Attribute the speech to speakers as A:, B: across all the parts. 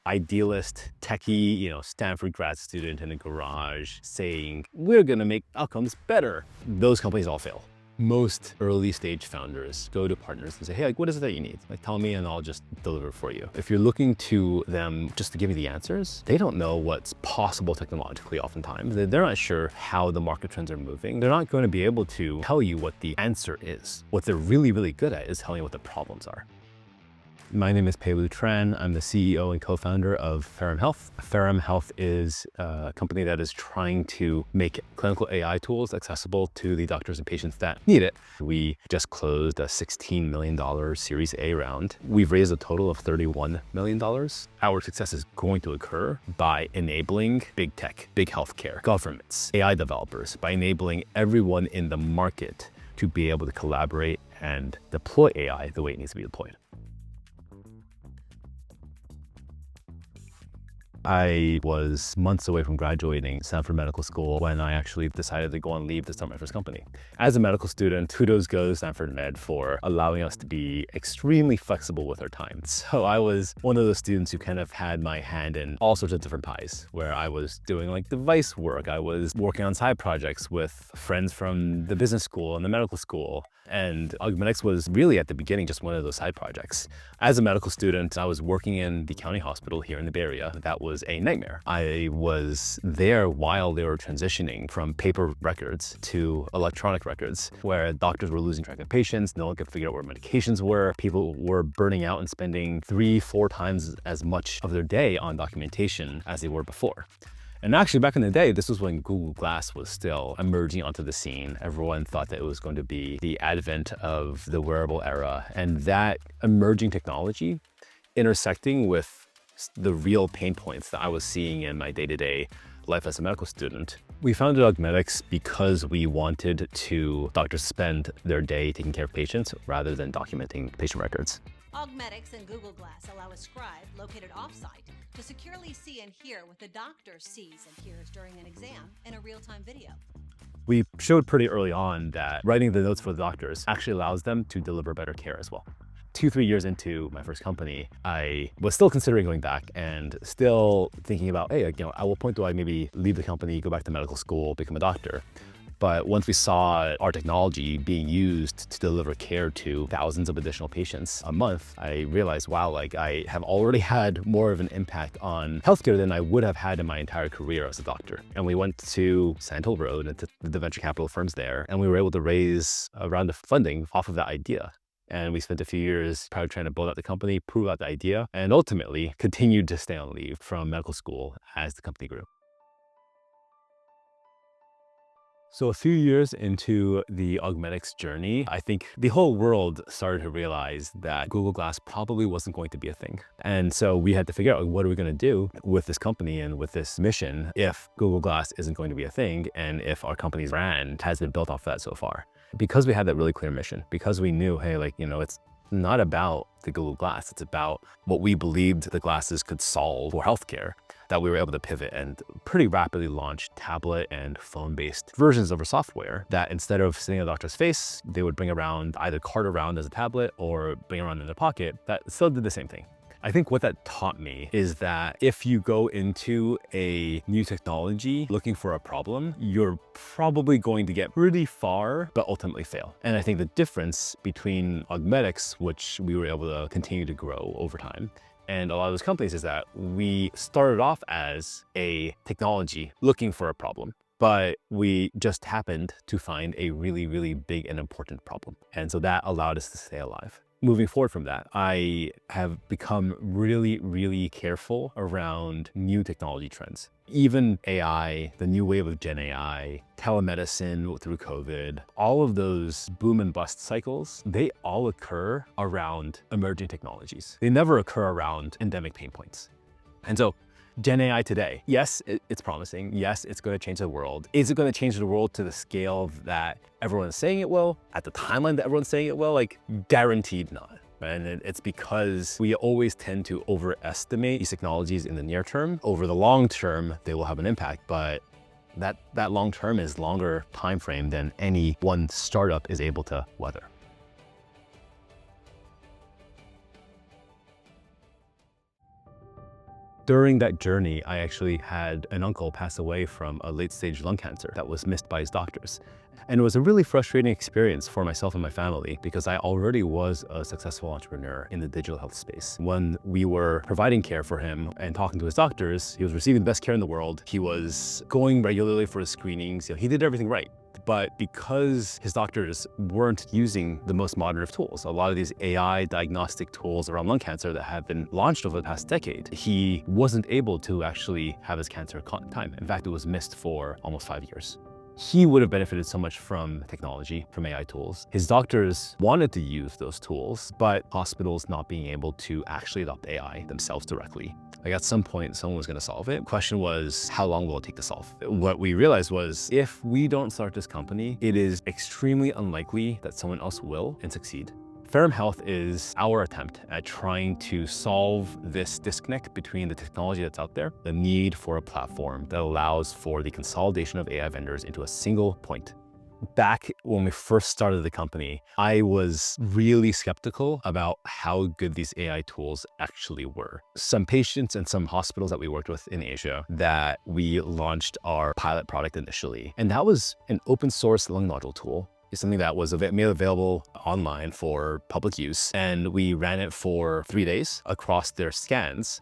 A: idealist, techie, Stanford grad student in a garage saying, we're gonna make outcomes better. Those companies all fail. Most early stage founders go to partners and say, hey, what is it that you need? Tell me and I'll just deliver for you. If you're looking to them just to give you the answers, they don't know what's possible technologically oftentimes. They're not sure how the market trends are moving. They're not going to be able to tell you what the answer is. What they're really, really good at is telling you what the problems are. My name is Pelu Tran. I'm the CEO and co-founder of Ferrum Health. Ferrum Health is a company that is trying to make clinical AI tools accessible to the doctors and patients that need it. We just closed a $16 million Series A round. We've raised a total of $31 million. Our success is going to occur by enabling big tech, big healthcare, governments, AI developers, by enabling everyone in the market to be able to collaborate and deploy AI the way it needs to be deployed. I was months away from graduating Stanford Medical School when I actually decided to go on leave to start my first company. As a medical student, kudos goes to Stanford Med for allowing us to be extremely flexible with our time. So I was one of those students who kind of had my hand in all sorts of different pies, where I was doing device work. I was working on side projects with friends from the business school and the medical school. And Augmedix was really at the beginning just one of those side projects. As a medical student, I was working in the county hospital here in the Bay Area. That was a nightmare. I was there while they were transitioning from paper records to electronic records, where doctors were losing track of patients, no one could figure out where medications were. People were burning out and spending 3-4 times as much of their day on documentation as they were before. And actually, back in the day, this was when Google Glass was still emerging onto the scene. Everyone thought that it was going to be the advent of the wearable era. And that emerging technology intersecting with the real pain points that I was seeing in my day-to-day life as a medical student. We founded Augmedix because we wanted doctors spend their day taking care of patients rather than documenting patient records.
B: Augmedix and Google Glass allow a scribe located off-site to securely see and hear what the doctor sees and hears during an exam in a real-time video.
A: We showed pretty early on that writing the notes for the doctors actually allows them to deliver better care as well. 2-3 years into my first company, I was still considering going back and still thinking about, hey, at what point do I maybe leave the company, go back to medical school, become a doctor? But once we saw our technology being used to deliver care to thousands of additional patients a month, I realized, wow, I have already had more of an impact on healthcare than I would have had in my entire career as a doctor. And we went to Sand Hill Road and to the venture capital firms there, and we were able to raise a round of funding off of that idea. And we spent a few years probably trying to build out the company, prove out the idea, and ultimately continued to stay on leave from medical school as the company grew. So a few years into the Augmedix journey, I think the whole world started to realize that Google Glass probably wasn't going to be a thing. And so we had to figure out, what are we going to do with this company and with this mission if Google Glass isn't going to be a thing and if our company's brand has been built off of that so far. Because we had that really clear mission, because we knew, hey, it's not about the Google Glass, it's about what we believed the glasses could solve for healthcare, that we were able to pivot and pretty rapidly launch tablet and phone-based versions of our software that instead of sitting in a doctor's face, they would bring around, either cart around as a tablet or bring around in their pocket, that still did the same thing. I think what that taught me is that if you go into a new technology looking for a problem, you're probably going to get pretty far, but ultimately fail. And I think the difference between Augmedix, which we were able to continue to grow over time, and a lot of those companies is that we started off as a technology looking for a problem, but we just happened to find a really, really big and important problem. And so that allowed us to stay alive. Moving forward from that, I have become really, really careful around new technology trends. Even AI, the new wave of Gen AI, telemedicine through COVID, all of those boom and bust cycles, they all occur around emerging technologies. They never occur around endemic pain points. And so Gen AI today, yes, it's promising. Yes, it's going to change the world. Is it going to change the world to the scale that everyone's saying it will, at the timeline that everyone's saying it will? Guaranteed not. And it's because we always tend to overestimate these technologies in the near term. Over the long term, they will have an impact, but that long term is longer time frame than any one startup is able to weather. During that journey, I actually had an uncle pass away from a late-stage lung cancer that was missed by his doctors. And it was a really frustrating experience for myself and my family because I already was a successful entrepreneur in the digital health space. When we were providing care for him and talking to his doctors, he was receiving the best care in the world. He was going regularly for his screenings. He did everything right. But because his doctors weren't using the most modern of tools, a lot of these AI diagnostic tools around lung cancer that have been launched over the past decade, he wasn't able to actually have his cancer caught in time. In fact, it was missed for almost 5 years. He would have benefited so much from technology, from AI tools. His doctors wanted to use those tools, but hospitals not being able to actually adopt AI themselves directly. Like at some point, someone was going to solve it. The question was, how long will it take to solve? What we realized was, if we don't start this company, it is extremely unlikely that someone else will and succeed. Ferrum Health is our attempt at trying to solve this disconnect between the technology that's out there, the need for a platform that allows for the consolidation of AI vendors into a single point. Back when we first started the company, I was really skeptical about how good these AI tools actually were. Some patients and some hospitals that we worked with in Asia that we launched our pilot product initially, and that was an open source lung nodule tool. It's something that was made available online for public use. And we ran it for 3 days across their scans.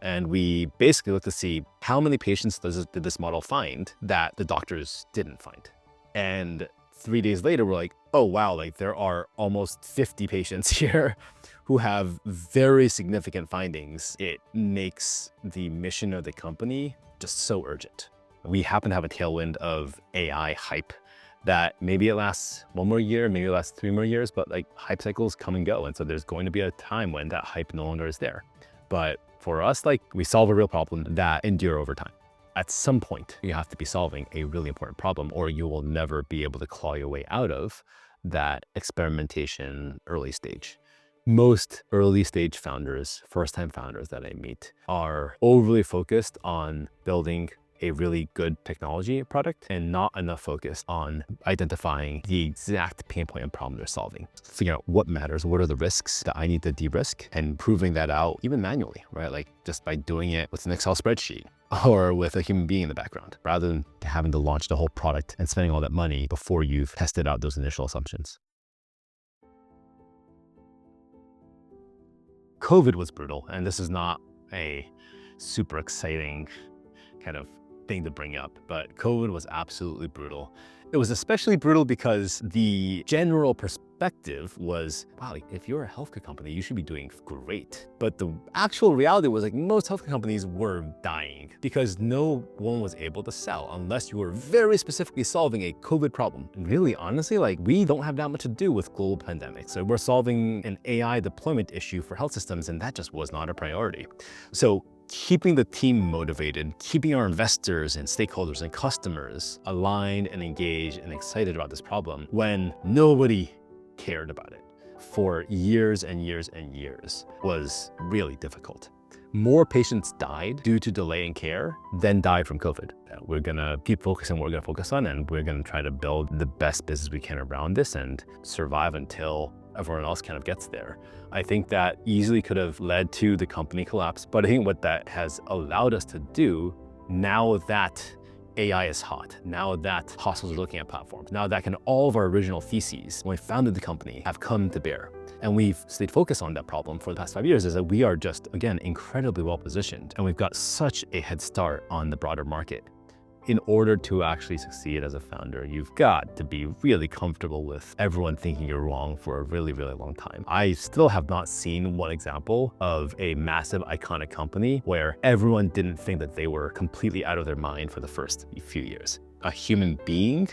A: And we basically looked to see how many patients did this model find that the doctors didn't find. And 3 days later, we're like, oh, wow, like there are almost 50 patients here who have very significant findings. It makes the mission of the company just so urgent. We happen to have a tailwind of AI hype that maybe it lasts 1 more year, maybe it lasts 3 more years, but like hype cycles come and go. And so there's going to be a time when that hype no longer is there. But for us, like we solve a real problem that endure over time. At some point, you have to be solving a really important problem or you will never be able to claw your way out of that experimentation early stage. Most early stage founders, first-time founders that I meet are overly focused on building a really good technology product and not enough focus on identifying the exact pain point and problem they're solving. Figuring out what matters, what are the risks that I need to de-risk, and proving that out even manually, right? Like just by doing it with an Excel spreadsheet or with a human being in the background, rather than having to launch the whole product and spending all that money before you've tested out those initial assumptions. COVID was brutal, and this is not a super exciting kind of thing to bring up, but COVID was absolutely brutal. It was especially brutal because the general perspective was, wow, like if you're a healthcare company, you should be doing great. But the actual reality was like most healthcare companies were dying because no one was able to sell unless you were very specifically solving a COVID problem. And really, honestly, like we don't have that much to do with global pandemics. So we're solving an AI deployment issue for health systems, and that just was not a priority. So keeping the team motivated, keeping our investors and stakeholders and customers aligned and engaged and excited about this problem when nobody cared about it for years and years and years was really difficult. More patients died due to delay in care than died from COVID. We're gonna keep focusing on what we're gonna focus on, and we're gonna try to build the best business we can around this and survive until everyone else kind of gets there. I think that easily could have led to the company collapse, but I think what that has allowed us to do, now that AI is hot, now that hospitals are looking at platforms, now that all of our original theses when we founded the company have come to bear, and we've stayed focused on that problem for the past 5 years, is that we are just, again, incredibly well positioned, and we've got such a head start on the broader market. In order to actually succeed as a founder, you've got to be really comfortable with everyone thinking you're wrong for a really, really long time. I still have not seen one example of a massive iconic company where everyone didn't think that they were completely out of their mind for the first few years. A human being,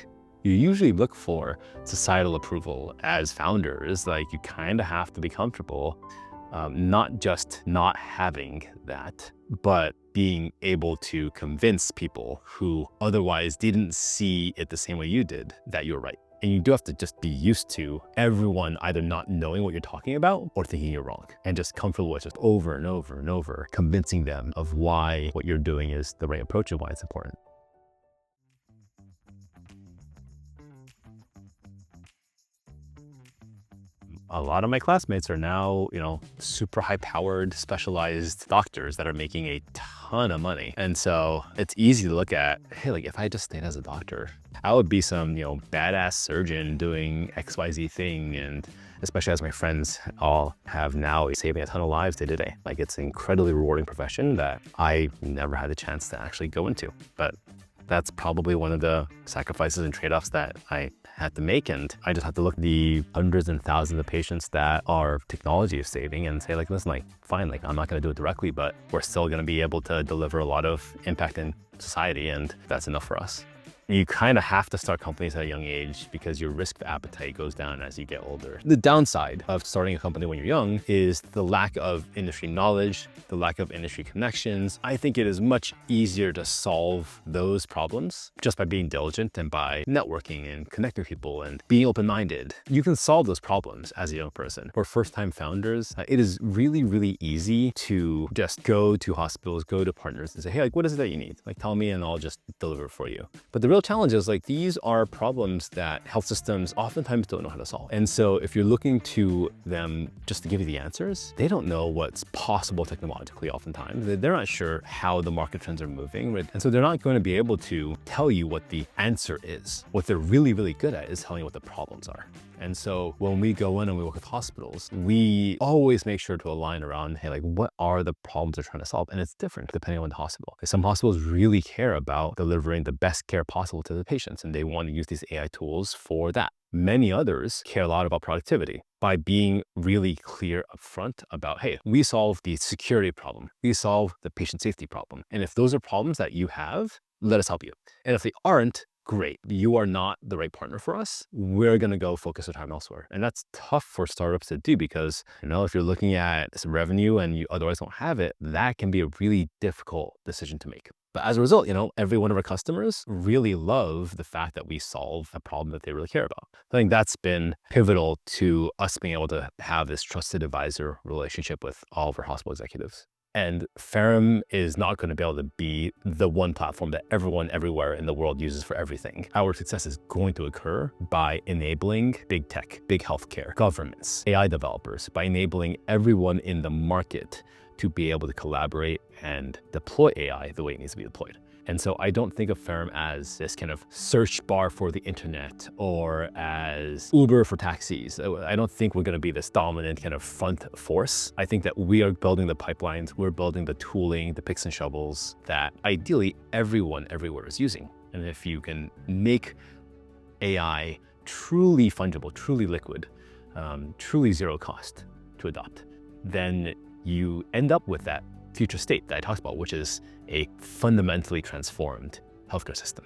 A: you usually look for societal approval as founders. Like you kind of have to be comfortable, not just not having that, but being able to convince people who otherwise didn't see it the same way you did that you're right. And you do have to just be used to everyone either not knowing what you're talking about or thinking you're wrong, and just comfortable with just over and over and over convincing them of why what you're doing is the right approach and why it's important. A lot of my classmates are now, super high-powered, specialized doctors that are making a ton ton of money. And so it's easy to look at, hey, like if I just stayed as a doctor, I would be some, badass surgeon doing XYZ thing. And especially as my friends all have now, saving a ton of lives day to day. Like it's an incredibly rewarding profession that I never had the chance to actually go into. But that's probably one of the sacrifices and trade-offs that I had to make. And I just had to look at the hundreds and thousands of patients that our technology is saving and say like, listen, like fine, like I'm not gonna do it directly, but we're still gonna be able to deliver a lot of impact in society, and that's enough for us. You kind of have to start companies at a young age because your risk appetite goes down as you get older. The downside of starting a company when you're young is the lack of industry knowledge, the lack of industry connections. I think it is much easier to solve those problems just by being diligent and by networking and connecting with people and being open-minded. You can solve those problems as a young person. For first-time founders, it is really, really easy to just go to hospitals, go to partners and say, hey, like, what is it that you need? Like, tell me and I'll just deliver it for you. But the real challenge is like, these are problems that health systems oftentimes don't know how to solve. And so if you're looking to them just to give you the answers, they don't know what's possible technologically oftentimes. They're not sure how the market trends are moving, right? And so they're not going to be able to tell you what the answer is. What they're really, really good at is telling you what the problems are. And so when we go in and we work with hospitals, we always make sure to align around, hey, like what are the problems they're trying to solve? And it's different depending on the hospital. Some hospitals really care about delivering the best care possible to the patients, and they want to use these AI tools for that. Many others care a lot about productivity by being really clear upfront about, hey, we solve the security problem. We solve the patient safety problem. And if those are problems that you have, let us help you. And if they aren't, great, you are not the right partner for us. We're going to go focus our time elsewhere. And that's tough for startups to do because, if you're looking at some revenue and you otherwise don't have it, that can be a really difficult decision to make. But as a result, every one of our customers really love the fact that we solve a problem that they really care about. I think that's been pivotal to us being able to have this trusted advisor relationship with all of our hospital executives. And Ferrum is not going to be able to be the one platform that everyone everywhere in the world uses for everything. Our success is going to occur by enabling big tech, big healthcare, governments, AI developers, by enabling everyone in the market to be able to collaborate and deploy AI the way it needs to be deployed. And so I don't think of Ferrum as this kind of search bar for the internet or as Uber for taxis. I don't think we're going to be this dominant kind of front force. I think that we are building the pipelines, we're building the tooling, the picks and shovels that ideally everyone everywhere is using. And if you can make AI truly fungible, truly liquid, truly zero cost to adopt, then you end up with that future state that I talked about, which is a fundamentally transformed healthcare system.